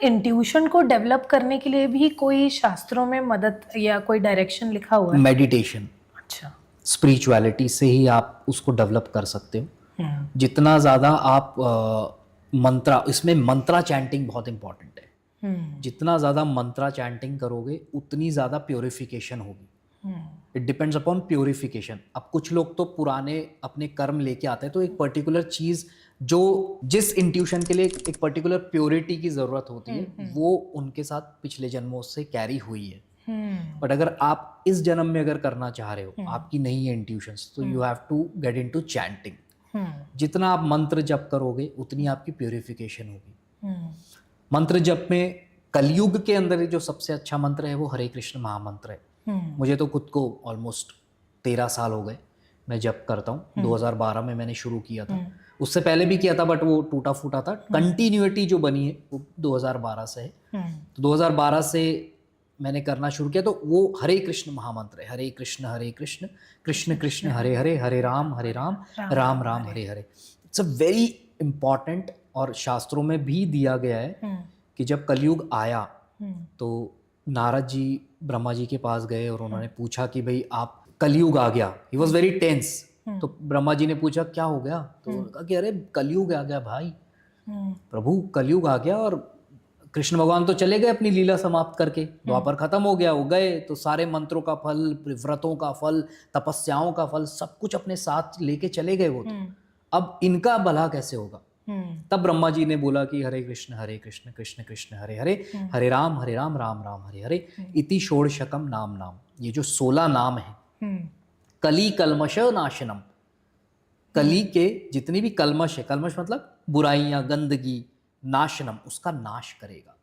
Intuition को develop करने के लिए भी कोई शास्त्रों में मदद या कोई डायरेक्शन लिखा हुआ है? मेडिटेशन, अच्छा। स्पिरिचुअलिटी से ही आप उसको डेवलप कर सकते हो। जितना ज़्यादा आप मंत्रा, इसमें मंत्रा चैंटिंग बहुत इंपॉर्टेंट है। जितना ज़्यादा मंत्रा चैंटिंग करोगे उतनी ज़्यादा प्योरिफिकेशन होगी। It depends upon purification. अब कुछ लोग तो पुराने अपने कर्म लेके आते हैं, तो एक पर्टिकुलर चीज़ जो जिस इंट्यूशन के लिए एक पर्टिकुलर प्योरिटी की ज़रूरत होती है वो उनके साथ पिछले जन्मों से कैरी हुई है। बट अगर आप इस जन्म में अगर करना चाह रहे हो, आपकी नहीं है इंट्यूशंस, तो you have to get into chanting. जितना आप मंत्र जप करोगे उतनी आपकी प्योरिफिकेशन होगी। मंत्र जप में कलयुग के अंदर जो सबसे अच्छा मंत्र है वो हरे कृष्ण महामंत्र है। मुझे तो खुद को ऑलमोस्ट 13 साल हो गए मैं जप करता हूँ। 2012 में मैंने शुरू किया था, उससे पहले भी किया था बट वो टूटा फूटा था। कंटिन्यूटी जो बनी है वो 2012 से है। तो 2012 से मैंने करना शुरू किया, तो वो हरे कृष्ण महामंत्र है। हरे कृष्ण कृष्ण कृष्ण हरे हरे, हरे Ram Ram Ram Hare Hare. It's a very important, और शास्त्रों में भी दिया गया है कि जब कलयुग आया तो नारद जी ब्रह्मा जी के पास गए और उन्होंने पूछा कि भाई आप, कलयुग आ गया। He was very tense. तो ब्रह्मा जी ने पूछा क्या हो गया, तो उन्होंने कहा कि अरे कलयुग आ गया भाई, प्रभु कलयुग आ गया और कृष्ण भगवान तो चले गए अपनी लीला समाप्त करके, द्वापर खत्म हो गया, वो गए तो सारे मंत्रों का फल, व्रतों का फल, तपस्याओं का फल सब कुछ अपने साथ लेके चले गए वो तो। अब इनका भला कैसे होगा? तब ब्रह्मा जी ने बोला कि हरे कृष्ण कृष्ण कृष्ण हरे हरे, हरे राम राम राम हरे हरे, इति षोडशकम नाम नाम। ये जो 16 नाम है, कली कलमश नाशनम, कली के जितनी भी कलमश है, कलमश मतलब बुराइयां, गंदगी, नाशनम उसका नाश करेगा।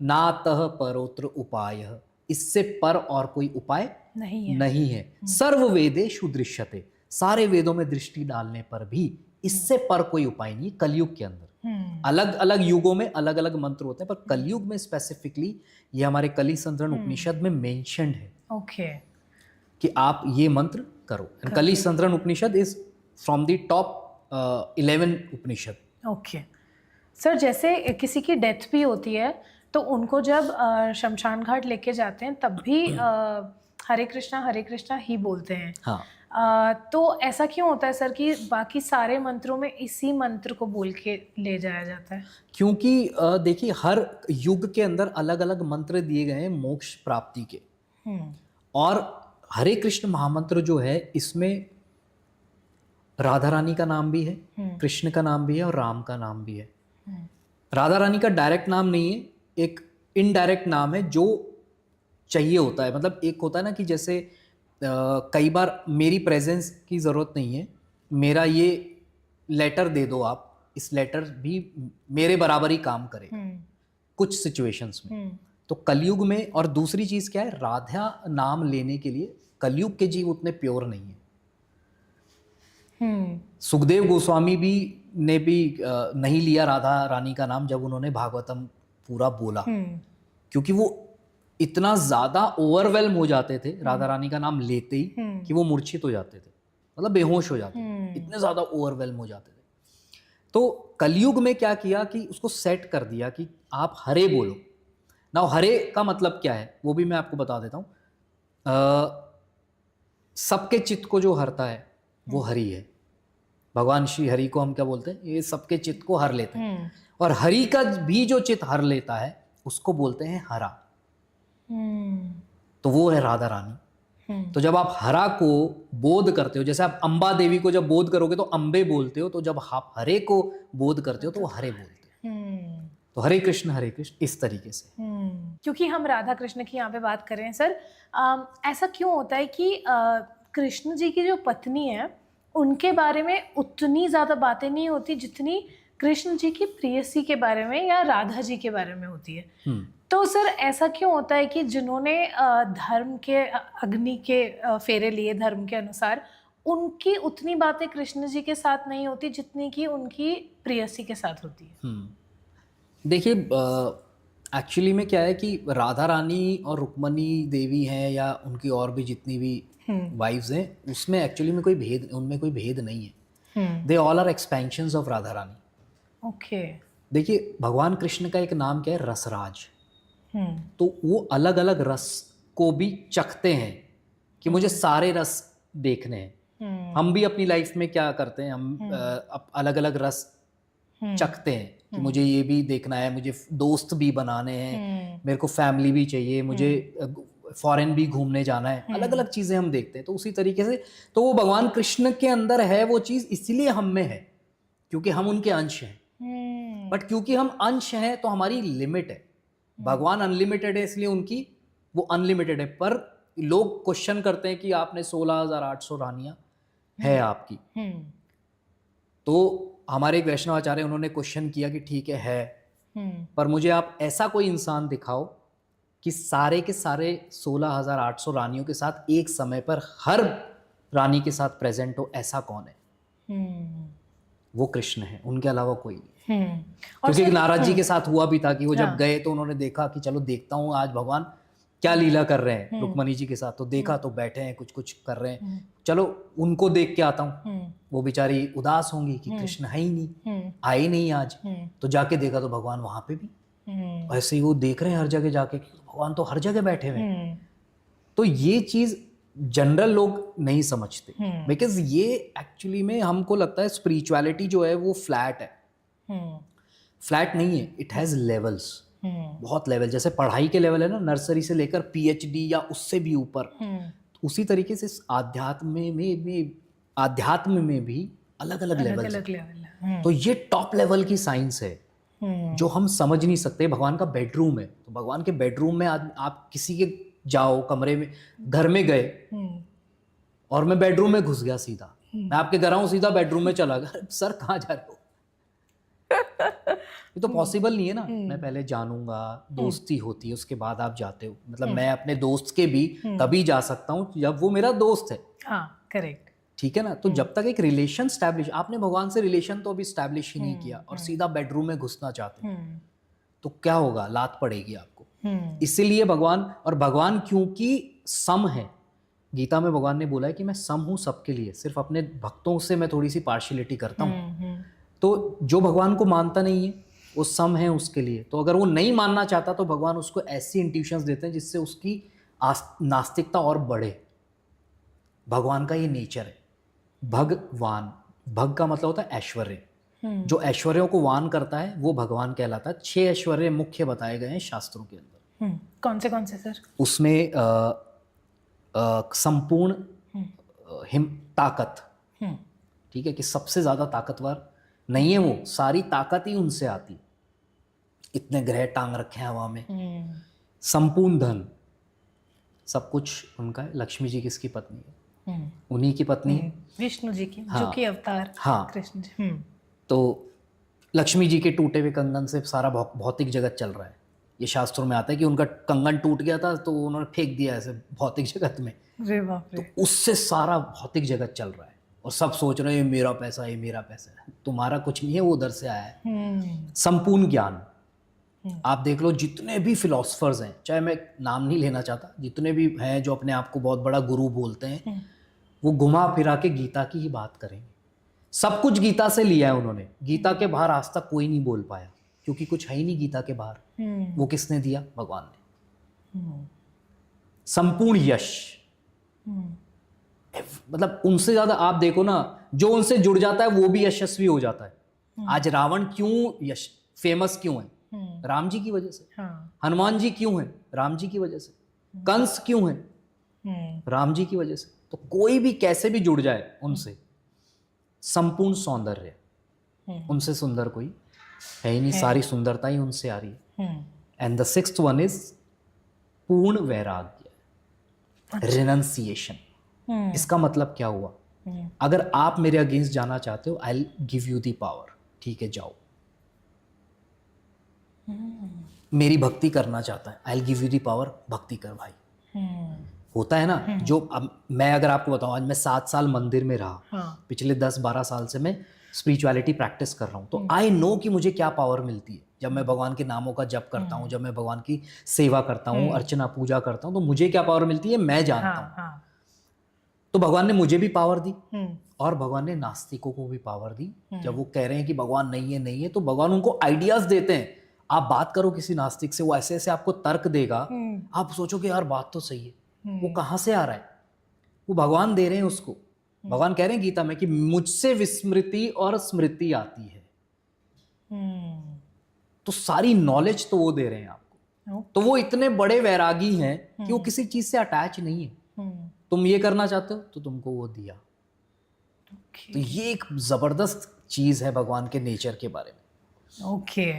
नातः परोत्र उपाय, इससे पर और कोई उपाय नहीं है। सर्व वेदेषु दृश्यते, सारे वेदों में दृष्टि डालने पर भी इससे पर कोई उपाय नहीं। कलयुग के अंदर अलग अलग युगों में अलग अलग मंत्र होते हैं, पर कलयुग में स्पेसिफिकली ये हमारे कली संतरण उपनिषद में मेंशन्ड है। ओके। कि आप ये मंत्र करो। Kali Santarana Upanishad is from the top 11 Upanishad. Okay sir, जैसे किसी की डेथ भी होती है तो उनको जब शमशान घाट लेके जाते हैं तब भी हरे कृष्णा ही बोलते हैं। हाँ। तो ऐसा क्यों होता है सर कि बाकी सारे मंत्रों में इसी मंत्र को बोल के ले जाया जाता है? क्योंकि देखिए हर युग के अंदर अलग अलग मंत्र दिए गए हैं मोक्ष प्राप्ति के। और हरे कृष्ण महामंत्र जो है इसमें राधा रानी का नाम भी है, कृष्ण का नाम भी है और राम का नाम भी है। राधा रानी का डायरेक्ट नाम नहीं है, एक इनडायरेक्ट नाम है जो चाहिए होता है। मतलब एक होता है ना कि जैसे कई बार मेरी प्रेजेंस की ज़रूरत नहीं है, मेरा ये लेटर दे दो आप, इस लेटर भी मेरे बराबर ही काम करे कुछ सिचुएशंस में। तो कलयुग में, और दूसरी चीज़ क्या है, राधा नाम लेने के लिए कलयुग के जीव उतने प्योर नहीं है। सुखदेव गोस्वामी भी ने भी नहीं लिया राधा रानी का नाम जब उन्होंने भागवतम पूरा बोला, क्योंकि वो इतना ज्यादा ओवरवेल्म हो जाते थे राधा रानी का नाम लेते ही कि वो मूर्छित हो जाते थे, मतलब बेहोश हो जाते थे, इतने ज्यादा ओवरवेल्म हो जाते थे। तो कलयुग में क्या किया कि उसको सेट कर दिया कि आप हरे बोलो ना। हरे का मतलब क्या है वो भी मैं आपको बता देता हूं। सबके चित्त को जो हरता है वो हरि है। भगवान श्री हरि को हम क्या बोलते हैं, ये सबके चित्त को हर लेते हैं। और हरि का भी जो चित्त हर लेता है उसको बोलते हैं हरा। तो वो है राधा रानी। तो जब आप हरा को बोध करते हो, जैसे आप अंबा देवी को जब बोध करोगे तो अंबे बोलते हो, तो जब आप हरे को बोध करते हो तो वो हरे बोलते हैं। तो हरे कृष्ण इस तरीके से। क्योंकि हम राधा कृष्ण की यहाँ पे बात कर रहे हैं सर, ऐसा क्यों होता है कि कृष्ण जी की जो पत्नी है उनके बारे में उतनी ज़्यादा बातें नहीं होती जितनी कृष्ण जी की प्रेयसी के बारे में या राधा जी के बारे में होती है? तो सर ऐसा क्यों होता है कि जिन्होंने धर्म के अग्नि के फेरे लिए धर्म के अनुसार, उनकी उतनी बातें कृष्ण जी के साथ नहीं होती जितनी कि उनकी प्रेयसी के साथ होती है? देखिए एक्चुअली में क्या है कि राधा रानी और रुक्मणी देवी हैं या उनकी और भी जितनी भी वाइफ्स हैं, उसमें एक्चुअली में कोई भेद, उनमें कोई भेद नहीं है। They all are expansions of Radha Rani. Okay. देखिए भगवान कृष्ण का एक नाम क्या है, रसराज। तो वो अलग अलग रस को भी चखते हैं कि मुझे सारे रस देखने हैं। हम भी अपनी लाइफ में क्या करते हैं, हम अलग अलग रस चखते हैं कि मुझे ये भी देखना है, मुझे दोस्त भी बनाने हैं, मेरे को फैमिली भी चाहिए, मुझे फॉरेन भी घूमने जाना है, अलग अलग चीज़ें हम देखते हैं। तो उसी तरीके से तो वो भगवान कृष्ण के अंदर है वो चीज़, इसीलिए हम में है क्योंकि हम उनके अंश हैं। बट क्योंकि हम अंश हैं तो हमारी लिमिट है। भगवान अनलिमिटेड है इसलिए उनकी वो अनलिमिटेड है। पर लोग क्वेश्चन करते हैं कि आपने 16,800 रानियां है आपकी। तो हमारे एक वैष्णवाचार्य उन्होंने क्वेश्चन किया कि ठीक है, पर मुझे आप ऐसा कोई इंसान दिखाओ कि सारे के सारे 16,800 रानियों के साथ एक समय पर हर रानी के साथ प्रेजेंट हो, ऐसा कौन है? वो कृष्ण है, उनके अलावा कोई नहीं। क्योंकि नारद जी के साथ हुआ भी था कि वो जब गए तो उन्होंने देखा कि चलो देखता हूँ आज भगवान क्या लीला कर रहे हैं रुक्मणी जी के साथ। तो देखा तो बैठे हैं, कुछ कुछ कर रहे हैं, चलो उनको देख के आता हूँ। वो बेचारी उदास होंगी कि कृष्ण है ही नहीं, आए नहीं आज। तो जाके देखा तो भगवान वहां पे भी ऐसे ही वो देख रहे हैं हर जगह जाके, भगवान तो हर जगह बैठे हुए हैं। तो ये चीज जनरल लोग नहीं समझते, बिकॉज ये एक्चुअली में हमको लगता है स्पिरिचुअलिटी जो है वो फ्लैट है। फ्लैट नहीं है, इट हैज लेवल्स, बहुत लेवल। जैसे पढ़ाई के लेवल है ना, नर्सरी से लेकर पीएचडी या उससे भी ऊपर, उसी तरीके से आध्यात्म में भी अलग अलग लेवल है। तो ये टॉप लेवल की साइंस है जो हम समझ नहीं सकते। भगवान का बेडरूम है, तो भगवान के बेडरूम में आप किसी के जाओ कमरे में, घर में गए और मैं बेडरूम में घुस गया सीधा, मैं आपके घर आऊं सीधा बेडरूम में चला गया, सर कहाँ जा रहे हो? ये तो पॉसिबल नहीं है ना। मैं पहले जानूंगा, दोस्ती होती है, उसके बाद आप जाते हो। मतलब मैं अपने दोस्त के भी तभी जा सकता हूँ जब वो मेरा दोस्त है। हाँ, करेक्ट, ठीक है ना। तो जब तक एक रिलेशन स्टैब्लिश, आपने भगवान से रिलेशन तो अभी स्टैब्लिश ही नहीं किया और सीधा बेडरूम में घुसना चाहते हैं, तो क्या होगा? लात पड़ेगी आपको। इसीलिए भगवान क्योंकि सम है, गीता में भगवान ने बोला है कि मैं सम हूं सबके लिए, सिर्फ अपने भक्तों से मैं थोड़ी सी पार्शियलिटी करता हूं। तो जो भगवान को मानता नहीं है वो सम है उसके लिए। तो अगर वो नहीं मानना चाहता तो भगवान उसको ऐसी इंट्यूशंस देते हैं जिससे उसकी नास्तिकता और बढ़े। भगवान का ये नेचर है। भगवान, भग का मतलब होता है ऐश्वर्य, जो ऐश्वर्यों को वान करता है वो भगवान कहलाता है। 6 ऐश्वर्य मुख्य बताए गए हैं शास्त्रों के अंदर। कौन से सर? उसमें संपूर्ण ताकत, ठीक है, कि सबसे ज्यादा ताकतवर नहीं है वो, सारी ताकत ही उनसे आती। इतने ग्रह टांग रखे हैं हवा में। संपूर्ण धन, सब कुछ उनका है। लक्ष्मी जी किसकी पत्नी है? उन्हीं की पत्नी है, विष्णु जी की। हाँ, जो कि अवतार, हाँ, कृष्ण जी। तो लक्ष्मी जी के टूटे हुए कंगन से सारा भौतिक जगत चल रहा है। ये शास्त्रों में आता है कि उनका कंगन टूट गया था तो उन्होंने फेंक दिया ऐसे भौतिक जगत में। तो उससे सारा भौतिक जगत चल रहा है और सब सोच रहे हैं ये मेरा पैसा, ये मेरा पैसा है। तुम्हारा कुछ नहीं है, वो उधर से आया है। संपूर्ण ज्ञान, आप देख लो जितने भी फिलोसफर्स हैं, चाहे मैं नाम नहीं लेना चाहता, जितने भी हैं जो अपने आप को बहुत बड़ा गुरु बोलते हैं, वो घुमा फिरा के गीता की ही बात करेंगे। सब कुछ गीता से लिया है उन्होंने। गीता के बाहर आज तक कोई नहीं बोल पाया क्योंकि कुछ है ही नहीं गीता के बाहर। वो किसने दिया? भगवान ने। संपूर्ण यश, मतलब उनसे ज्यादा आप देखो ना, जो उनसे जुड़ जाता है वो भी यशस्वी हो जाता है। आज रावण क्यों फेमस क्यों है? राम जी की वजह से। हनुमान जी क्यों है? राम जी की वजह से। कंस क्यों है? राम जी की वजह से। तो कोई भी कैसे भी जुड़ जाए उनसे, संपूर्ण सौंदर्य, उनसे सुंदर कोई है ही नहीं, सारी सुंदरता ही उनसे आ रही है। And the 6th one is पूर्ण वैराग्य, रिनंसिएशन। इसका मतलब क्या हुआ? अगर आप मेरे अगेंस्ट जाना चाहते हो, I will give you the power, ठीक है जाओ। मेरी भक्ति करना चाहता है, I will give you the power, भक्ति कर भाई। होता है ना, जो अब मैं अगर आपको बताऊं, आज मैं 7 साल मंदिर में रहा, पिछले 10-12 साल से मैं स्पिरिचुअलिटी प्रैक्टिस कर रहा हूं, तो आई नो कि मुझे क्या पावर मिलती है जब मैं भगवान के नामों का जप करता हूं, जब मैं भगवान की सेवा करता हूं, अर्चना पूजा करता हूं, तो मुझे क्या पावर मिलती है मैं जानता हूं। तो भगवान ने मुझे भी पावर दी और भगवान ने नास्तिकों को भी पावर दी। जब वो कह रहे हैं कि भगवान नहीं है तो भगवान उनको आइडियाज देते हैं। आप बात करो किसी नास्तिक से, वो ऐसे ऐसे आपको तर्क देगा, आप सोचोगे यार बात तो सही है, वो कहाँ से आ रहा है? वो भगवान दे रहे हैं उसको। भगवान कह रहे हैं गीता में कि मुझसे विस्मृति और स्मृति आती है। तो सारी नॉलेज तो वो दे रहे हैं आपको। तो वो इतने बड़े वैरागी हैं कि वो किसी चीज से अटैच नहीं है। तुम ये करना चाहते हो तो तुमको वो दिया। तो ये एक जबरदस्त चीज है भगवान के नेचर के बारे में। ओके